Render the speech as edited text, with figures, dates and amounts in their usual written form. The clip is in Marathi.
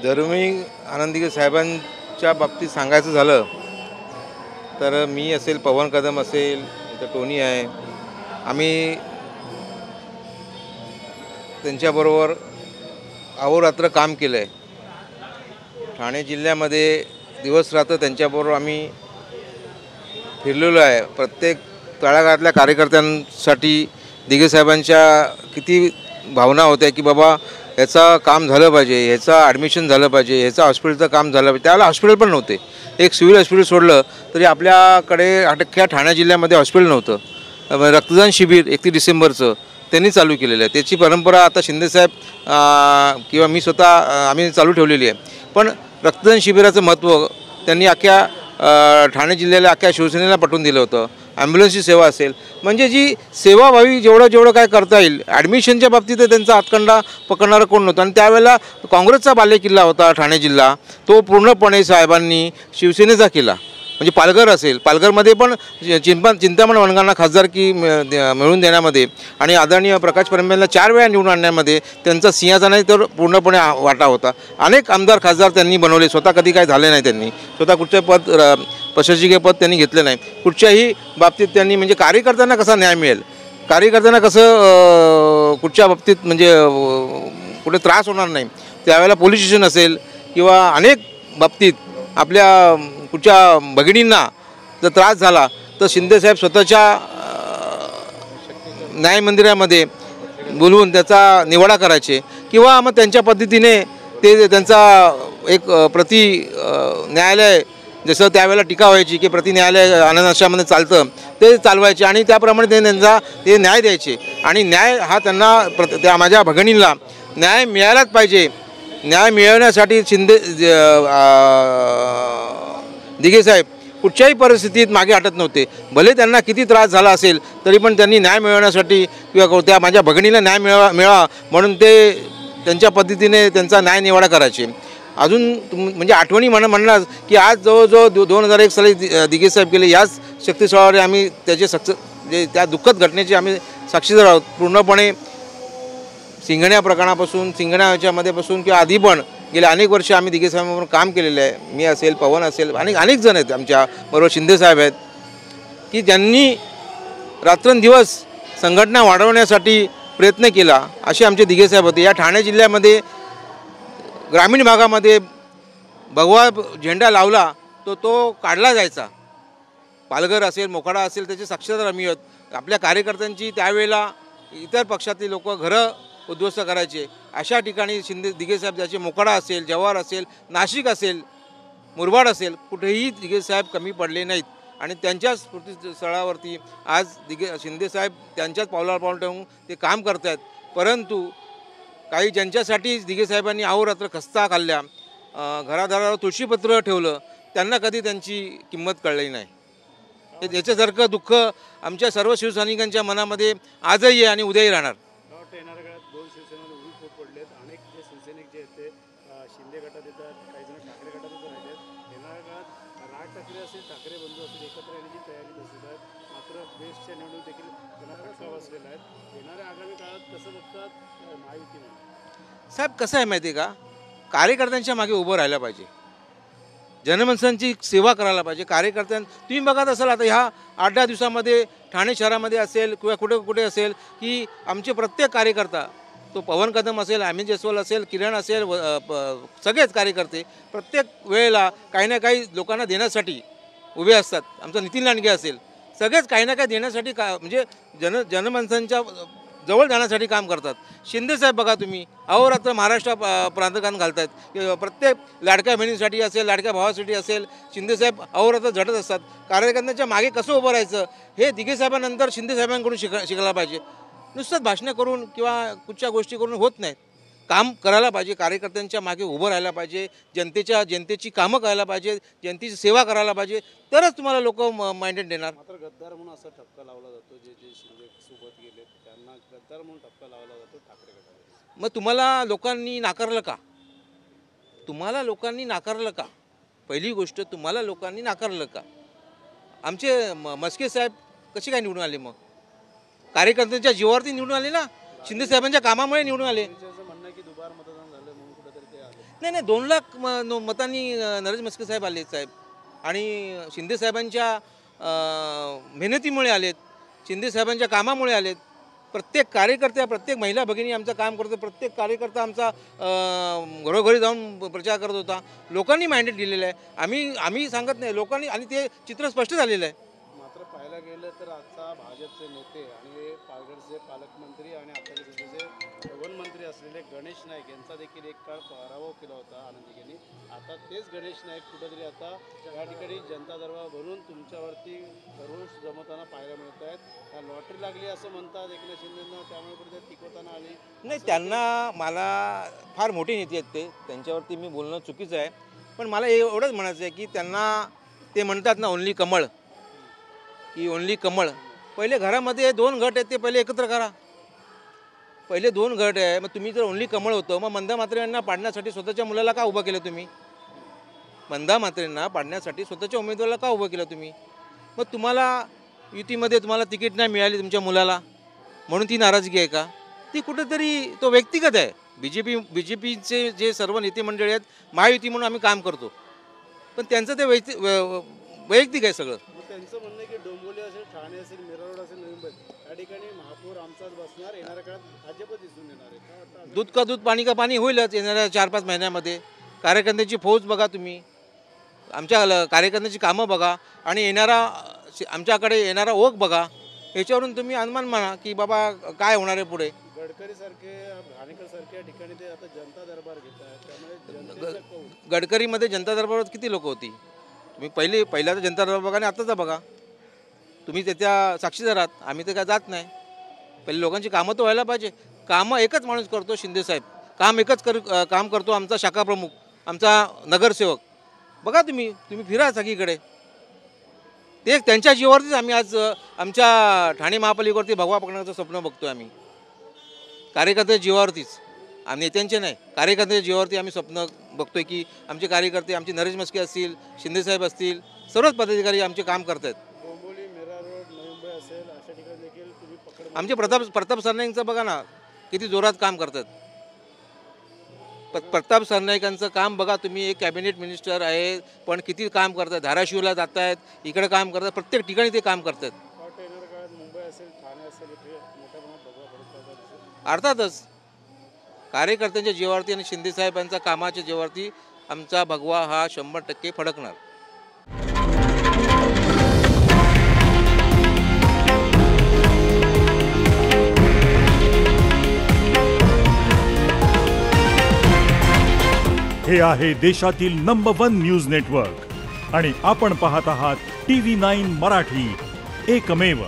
जर मी आनंद दिघे साहेबांच्या बाबतीत सांगायचं झालं तर मी असेल, पवन कदम असेल, इथं टोनी आहे, आम्ही त्यांच्याबरोबर अहोरात्र काम केलं आहे. ठाणे जिल्ह्यामध्ये दिवस रात्र त्यांच्याबरोबर आम्ही फिरलेलो आहे. प्रत्येक तळागाळातल्या कार्यकर्त्यांसाठी दिघे साहेबांच्या किती भावना होत्या की बाबा याचं काम झालं पाहिजे, ह्याचं ॲडमिशन झालं पाहिजे, ह्याचं हॉस्पिटलचं काम झालं पाहिजे. त्यावेळेला हॉस्पिटल पण नव्हते. एक सिव्हिल हॉस्पिटल सोडलं तरी आपल्याकडे अख्ख्या ठाणे जिल्ह्यामध्ये हॉस्पिटल नव्हतं. रक्तदान शिबिर 31 डिसेंबरचं त्यांनी चालू केलेलं आहे. त्याची परंपरा आता शिंदेसाहेब किंवा मी स्वतः आम्ही चालू ठेवलेली आहे. पण रक्तदान शिबिराचं महत्त्व त्यांनी अख्ख्या ठाणे जिल्ह्याला, अख्ख्या शिवसेनेला पटवून दिलं होतं. ॲम्ब्युलन्सची सेवा असेल, म्हणजे जी सेवाभावी जेवढं काय करता येईल. ॲडमिशनच्या बाबतीत त्यांचा हातखंडा पकडणारं कोण नव्हतं. आणि त्यावेळेला काँग्रेसचा बालेकिल्ला होता ठाणे जिल्हा, तो पूर्णपणे साहेबांनी शिवसेनेचा केला. म्हणजे पालघर असेल, पालघरमध्ये पण चिंतामण वनगांना खासदारकी मिळवून देण्यामध्ये आणि आदरणीय प्रकाश परंबेंना 4 वेळा निवडून आणण्यामध्ये त्यांचा सिंहाचा नाही तर पूर्णपणे वाटा होता. अनेक आमदार खासदार त्यांनी बनवले, स्वतः कधी काय झाले नाही. त्यांनी स्वतः कुठचे पद, प्रशासकीय पद त्यांनी घेतलं नाही. कुठच्याही बाबतीत त्यांनी म्हणजे कार्यकर्त्यांना कसा न्याय मिळेल, कार्यकर्त्यांना कसं कुठच्या बाबतीत म्हणजे कुठे त्रास होणार नाही, त्यावेळेला पोलीस स्टेशन असेल किंवा अनेक बाबतीत आपल्या कुठच्या भगिनींना जर त्रास झाला तर शिंदेसाहेब स्वतःच्या न्याय मंदिरामध्ये बोलवून त्याचा निवाडा करायचे किंवा मग त्यांच्या पद्धतीने ते त्यांचा एक प्रति न्यायालय, जसं त्यावेळेला टीका व्हायची की प्रति न्यायालय आनंद आश्रमामध्ये चालतं, ते चालवायचे आणि त्याप्रमाणे ते न्याय द्यायचे. आणि न्याय हा त्यांना त्या माझ्या भगिनींना न्याय मिळालाच पाहिजे. न्याय मिळवण्यासाठी दिघे साहेब कुठच्याही परिस्थितीत मागे हटत नव्हते. भले त्यांना किती त्रास झाला असेल तरी पण त्यांनी न्याय मिळवण्यासाठी किंवा त्या माझ्या भगिनीला न्याय मिळावा म्हणून ते त्यांच्या पद्धतीने त्यांचा न्याय निवाडा करायचे. अजून म्हणजे आठवणी म्हणणार की आज जवळजवळ 2001 साली दिघे साहेब गेले. याच शक्तीस्थळावर आम्ही त्याचे जे त्या दुःखद घटनेचे आम्ही साक्षीदार आहोत. पूर्णपणे सिंघण्या प्रकरणापासून, सिंघण्याच्यामध्येपासून किंवा आधी पण गेल्या अनेक वर्ष आम्ही दिघे साहेबांबरोबर काम केलेलं आहे. मी असेल, पवन असेल, अनेक जण आहेत आमच्याबरोबर. शिंदेसाहेब आहेत की ज्यांनी रात्रंदिवस संघटना वाढवण्यासाठी प्रयत्न केला, असे आमचे दिघे साहेब होते. या ठाणे जिल्ह्यामध्ये ग्रामीण भागामध्ये भगवा झेंडा लावला तो काढला जायचा. पालघर असेल, मोखाडा असेल, त्याचे साक्षीदार आम्ही आहोत. आपल्या कार्यकर्त्यांची त्यावेळेला इतर पक्षातली लोक घरं उद्ध्वस्त करायचे. अशा ठिकाणी दिघे साहेब ज्याचे मोखाडा असेल, जव्हार असेल, नाशिक असेल, मुरबाड असेल, कुठेही दिघे साहेब कमी पडले नाहीत. आणि त्यांच्याच स्मृतीस्थळावरती आज शिंदेसाहेब त्यांच्याच पावलावर पाऊल ठेवून ते काम करत आहेत. परंतु काही ज्यांच्यासाठी दिघे साहेबांनी अहोरात्र खस्ता खाल्ल्या, घरादारावर तुळशीपत्र ठेवलं, त्यांना कधी त्यांची किंमत कळली नाही. याच्यासारखं दुःख आमच्या सर्व शिवसैनिकांच्या मनामध्ये आजही आहे आणि उद्याही राहणार. येणाऱ्या काळात 2 शिवसेना उभी खूप पडलेत. अनेक जे शिवसैनिक जे आहेत ते शिंदे गटात येतात, काही जण ठाकरे गटातच राहिलेत. येणाऱ्या काळात राज ठाकरे असेल, ठाकरे बंधू असेल, एकत्र येण्याची तयारी दिसत आहे. मात्र बेस्टच्या निवडणूक देखील त्यांना फटका बसलेला आहे. येणाऱ्या आगामी काळात कसं बघतात महायुतीने? साहेब कसं आहे माहिती आहे का, कार्यकर्त्यांच्या मागे उभं राहायला पाहिजे, जनमानसांची सेवा करायला पाहिजे. तुम्ही बघत असाल आता ह्या 8-10 दिवसामध्ये ठाणे शहरामध्ये असेल किंवा कुठे असेल की आमचे प्रत्येक कार्यकर्ता, तो पवन कदम असेल, अमित जयस्वाल असेल, किरण असेल, सगळेच कार्यकर्ते प्रत्येक वेळेला काही ना काही लोकांना देण्यासाठी उभे असतात. आमचा नितीन लांडगे असेल, सगळेच काही ना काही देण्यासाठी म्हणजे जनमानसांच्या जवळ जाण्यासाठी काम करतात. शिंदेसाहेब बघा तुम्ही अहोरात्र महाराष्ट्र प्रांतकान घालत आहेत. प्रत्येक लाडक्या बहिणीसाठी असेल, लाडक्या भावासाठी असेल, शिंदेसाहेब अहोरात्र झटत असतात. कार्यकर्त्यांच्या मागे कसं उभं राहायचं हे दिघे साहेबांनंतर शिंदेसाहेबांकडून शिकायला पाहिजे. नुसतंच भाषणं करून किंवा कुठच्या गोष्टी करून होत नाहीत. काम करायला पाहिजे, कार्यकर्त्यांच्या मागे उभं राहायला पाहिजे, जनतेची कामं करायला पाहिजे, जनतेची सेवा करायला पाहिजे, तरच तुम्हाला लोक माइंडेड देणार. मात्र गद्दार म्हणून असा ठपका लावला जातो, जे शिंदे सोबत गेले त्यांना गद्दार म्हणून ठपका लावला जातो ठाकरे गटाला. मग तुम्हाला लोकांनी नाकारलं का? पहिली गोष्ट, तुम्हाला लोकांनी नाकारलं का? आमचे मस्के साहेब कसे काय निवडून आले? मग कार्यकर्त्यांच्या जीवावरती निवडून आले ना, शिंदेसाहेबांच्या कामामुळे निवडून आले. नाही 2 लाख मतांनी नरेश म्हस्के साहेब आले साहेब आणि शिंदे साहेबांच्या मेहनतीमुळे आलेत, शिंदे साहेबांच्या कामामुळे आलेत. प्रत्येक कार्यकर्त्या प्रत्येक महिला भगिनी आमचं काम करतो, प्रत्येक कार्यकर्ता आमचा घरोघरी जाऊन प्रचार करत होता. लोकांनी मॅन्डेट दिलेलं आहे. आम्ही सांगत नाही, लोकांनी, आणि ते चित्र स्पष्ट झालेलं आहे. मात्र पाहायला गेलं तर आजचा भाजपचे नेते आणि पालघरचे पालकमंत्री आणि आता सध्याचे वनमंत्री असलेले गणेश नाईक यांचा देखील एक काळ पराभव केला होता आनंदींनी. आता तेच गणेश नाईक कुठेतरी आता या ठिकाणी जनता दरबार भरून तुमच्यावरती रोष जमवताना पाहायला मिळत आहेत. लॉटरी लागली असं म्हणतात एकनाथ शिंदेंना, त्यामुळे कुठे टिकवताना आली नाही. त्यांना, मला फार मोठे नेते आहेत ते, त्यांच्यावरती मी बोलणं चुकीचं आहे. पण मला एवढंच म्हणायचं आहे की त्यांना ते म्हणतात ना ओन्ली कमळ, की ओन्ली कमळ. पहिले घरामध्ये 2 गट आहेत, ते पहिले एकत्र करा. पहिले 2 गट आहे. मग तुम्ही जर ओन्ली कमळ होतं, मग मंदा म्हात्रेंना पाडण्यासाठी स्वतःच्या मुलाला का उभं केलं तुम्ही? मंदा म्हात्रेंना पाडण्यासाठी स्वतःच्या उमेदवाराला का उभं केलं तुम्ही? मग तुम्हाला युतीमध्ये तुम्हाला तिकीट नाही मिळाली तुमच्या मुलाला, म्हणून ती नाराजगी आहे का? ती कुठेतरी तो व्यक्तिगत आहे. बीजेपीचे जे सर्व नेते मंडळी आहेत, महायुती म्हणून आम्ही काम करतो, पण त्यांचं ते वैयक्तिक आहे सगळं. त्यांचं म्हणणं आहे की डोंबिवली असेल, ठाणे असेल, मिरा रोड असेल, नवी मुंबई या ठिकाणी महापौर आमचाच बसणार, येणाऱ्या काळात भाजप दिसून येणार आहे. काय वाटतं? दूध का दूध पाणी का पाणी होईलच येणाऱ्या 4-5 महिन्यामध्ये. कार्यकर्त्यांची फौज बघा तुम्ही, आमच्या कार्यकर्त्यांची कामं बघा, आणि आमच्याकडे येणारा ओघ बघा. याच्यावरून तुम्ही अनुमान माना की बाबा काय होणार आहे पुढे. गडकरीसारखे, घाणेकरसारखे या ठिकाणी ते आता जनता दरबार घेत आहेत, त्यामुळे जनतेचा कौल. गडकरीमध्ये जनता दरबारात किती लोक होती? तुम्ही पहिल्याचा जनता दरबार बघा आणि आताचा बघा. तुम्ही त्याच्या साक्षीदार आहात. आम्ही तर काय जात नाही. पहिले लोकांची कामं तर व्हायला पाहिजे. कामं एकच माणूस करतो, शिंदेसाहेब. काम करतो आमचा शाखा प्रमुख, आमचा नगरसेवक. बघा तुम्ही फिरा सगळीकडे. ते त्यांच्या जीवावरतीच आम्ही आज आमच्या ठाणे महापालिकेवरती भगवा पकडण्याचं स्वप्न बघतोय आम्ही. कार्यकर्त्याच्या जीवावरतीच, आम्ही नेत्यांचे नाही, कार्यकर्त्याच्या जीवावरती आम्ही स्वप्न बघतोय की आमचे कार्यकर्ते, आमचे नरेश म्हस्के असतील, शिंदेसाहेब असतील, सर्वच पदाधिकारी आमचे काम करत आहेत. डोंबिवली, मिरा रोड, नवी मुंबई असेल अशा ठिकाणी देखील तुम्ही पकड. आमचे प्रताप सरनाईकांचं बघा ना, किती जोरात काम करतात. प्रताप सरनाईकांचं काम बघा तुम्ही. एक कॅबिनेट मिनिस्टर आहे, पण किती काम करतात. धाराशिवला जात आहेत, इकडे काम करतात, प्रत्येक ठिकाणी ते काम करतात. येणाऱ्या काळात मुंबई असेल, ठाणे असेल, इथे मोठ्या प्रमाणात भगवा पडत दिसेल. अर्थातच कार्यकर्त्यांच्या जीवावरती आणि शिंदेसाहेबांच्या कामाच्या जीवावरती आमचा भगवा हा 100% फडकणार. हे आहे देशातील नंबर 1 न्यूज नेटवर्क आणि आपण पाहत आहात TV9 मराठी, एकमेव.